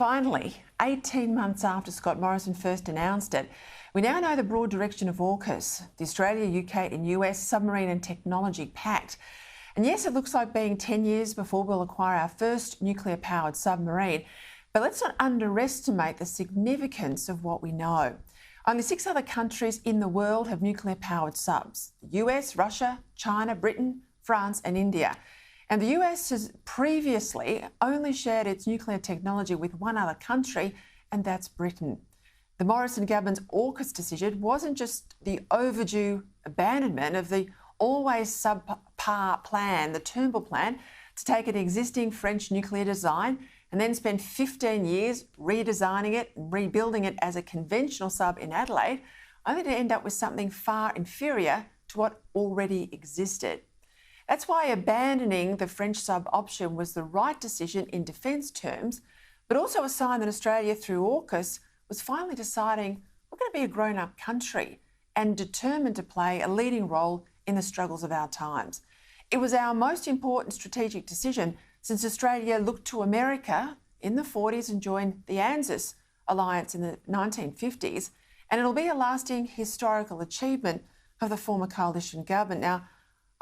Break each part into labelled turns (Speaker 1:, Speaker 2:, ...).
Speaker 1: Finally, 18 months after Scott Morrison first announced it, we now know the broad direction of AUKUS, the Australia, UK and US Submarine and Technology Pact. And yes, it looks like being 10 years before we'll acquire our first nuclear-powered submarine, but let's not underestimate the significance of what we know. Only 6 other countries in the world have nuclear-powered subs: the US, Russia, China, Britain, France and India. And the US has previously only shared its nuclear technology with one other country, and that's Britain. The Morrison government's AUKUS decision wasn't just the overdue abandonment of the always subpar plan, the Turnbull plan, to take an existing French nuclear design and then spend 15 years redesigning it and rebuilding it as a conventional sub in Adelaide, only to end up with something far inferior to what already existed. That's why abandoning the French sub option was the right decision in defence terms, but also a sign that Australia, through AUKUS, was finally deciding we're going to be a grown-up country and determined to play a leading role in the struggles of our times. It was our most important strategic decision since Australia looked to America in the 40s and joined the ANZUS alliance in the 1950s, and it'll be a lasting historical achievement of the former coalition government. Now,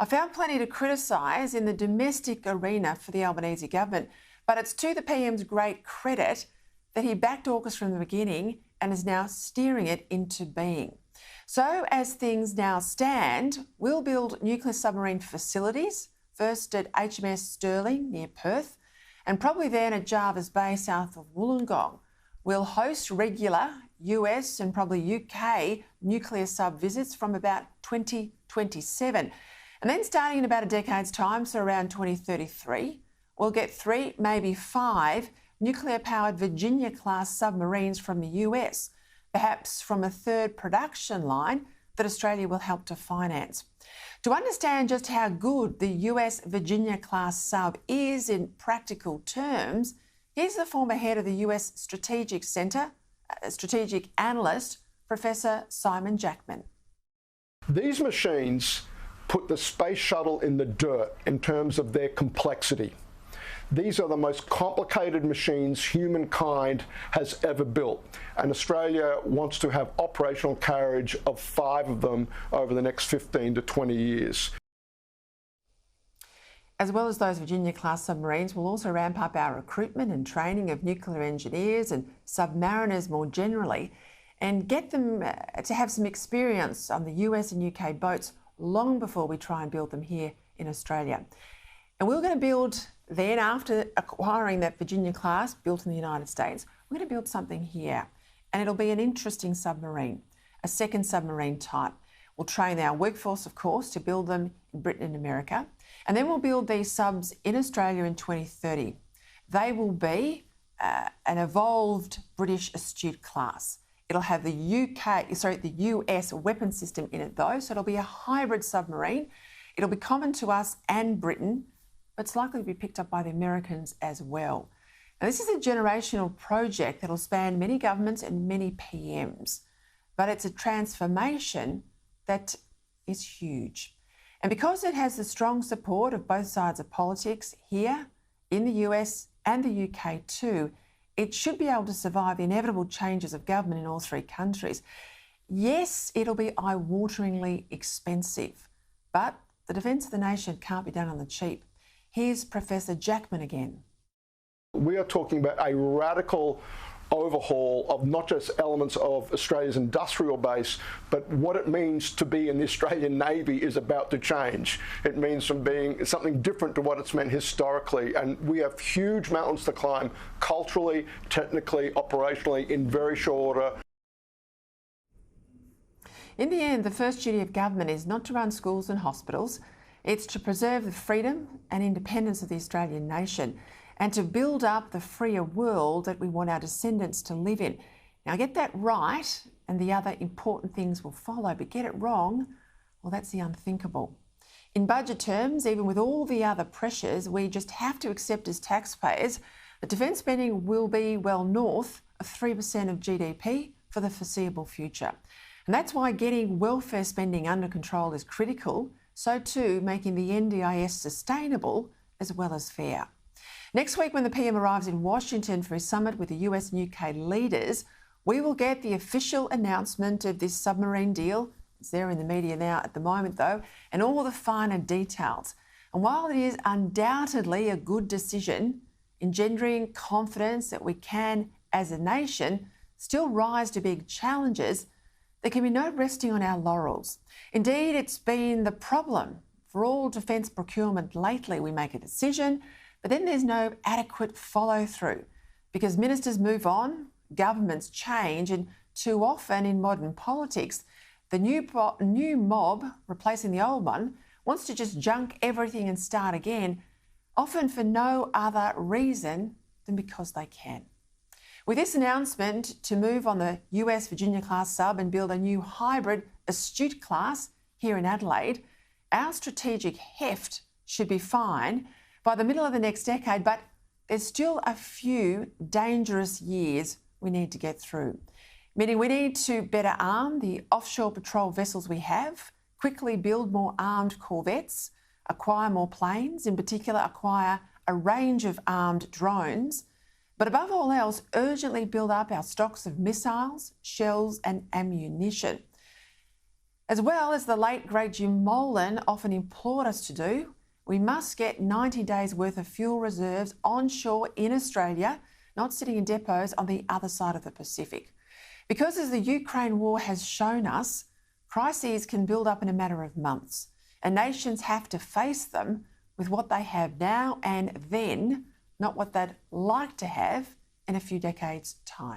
Speaker 1: I found plenty to criticise in the domestic arena for the Albanese government, but it's to the PM's great credit that he backed AUKUS from the beginning and is now steering it into being. So as things now stand, we'll build nuclear submarine facilities, first at HMS Stirling near Perth, and probably then at Jervis Bay south of Wollongong. We'll host regular US and probably UK nuclear sub visits from about 2027. And then starting in about a decade's time, so around 2033, we'll get 3, maybe 5 nuclear-powered Virginia-class submarines from the US, perhaps from a third production line that Australia will help to finance. To understand just how good the US Virginia-class sub is in practical terms, here's the former head of the US Strategic Centre, strategic analyst, Professor Simon Jackman.
Speaker 2: These machines put the space shuttle in the dirt in terms of their complexity. These are the most complicated machines humankind has ever built, and Australia wants to have operational carriage of 5 of them over the next 15 to 20 years.
Speaker 1: As well as those Virginia-class submarines, we'll also ramp up our recruitment and training of nuclear engineers and submariners more generally, and get them to have some experience on the US and UK boats long before we try and build them here in Australia. And we're going to build, then after acquiring that Virginia class built in the United States, we're going to build something here. And it'll be an interesting submarine, a second submarine type. We'll train our workforce, of course, to build them in Britain and America. And then we'll build these subs in Australia in 2030. They will be an evolved British Astute class. It'll have the US weapon system in it though, so it'll be a hybrid submarine. It'll be common to us and Britain, but it's likely to be picked up by the Americans as well. Now, this is a generational project that'll span many governments and many PMs, but it's a transformation that is huge. And because it has the strong support of both sides of politics here, in the US and the UK too, it should be able to survive the inevitable changes of government in all 3 countries. Yes, it'll be eye-wateringly expensive, but the defence of the nation can't be done on the cheap. Here's Professor Jackman again.
Speaker 2: We are talking about a radical overhaul of not just elements of Australia's industrial base, but what it means to be in the Australian Navy is about to change. It means from being something different to what it's meant historically, and we have huge mountains to climb culturally, technically, operationally, in very short order.
Speaker 1: In the end, the first duty of government is not to run schools and hospitals. It's to preserve the freedom and independence of the Australian nation and to build up the freer world that we want our descendants to live in. Now, get that right and the other important things will follow, but get it wrong, well, that's the unthinkable. In budget terms, even with all the other pressures, we just have to accept as taxpayers that defence spending will be well north of 3% of GDP for the foreseeable future. And that's why getting welfare spending under control is critical, so too making the NDIS sustainable as well as fair. Next week, when the PM arrives in Washington for his summit with the US and UK leaders, we will get the official announcement of this submarine deal. It's there in the media now at the moment, though, and all the finer details. And while it is undoubtedly a good decision, engendering confidence that we can, as a nation, still rise to big challenges, there can be no resting on our laurels. Indeed, it's been the problem for all defence procurement lately. We make a decision, but then there's no adequate follow-through because ministers move on, governments change, and too often in modern politics, the new mob, replacing the old one, wants to just junk everything and start again, often for no other reason than because they can. With this announcement to move on the US Virginia-class sub and build a new hybrid Astute class here in Adelaide, our strategic heft should be fine by the middle of the next decade, but there's still a few dangerous years we need to get through. Meaning we need to better arm the offshore patrol vessels we have, quickly build more armed corvettes, acquire more planes, in particular acquire a range of armed drones, but above all else, urgently build up our stocks of missiles, shells and ammunition. As well as the late great Jim Molan often implored us to do, we must get 90 days worth of fuel reserves onshore in Australia, not sitting in depots on the other side of the Pacific. Because as the Ukraine war has shown us, crises can build up in a matter of months, and nations have to face them with what they have now and then, not what they'd like to have in a few decades' time.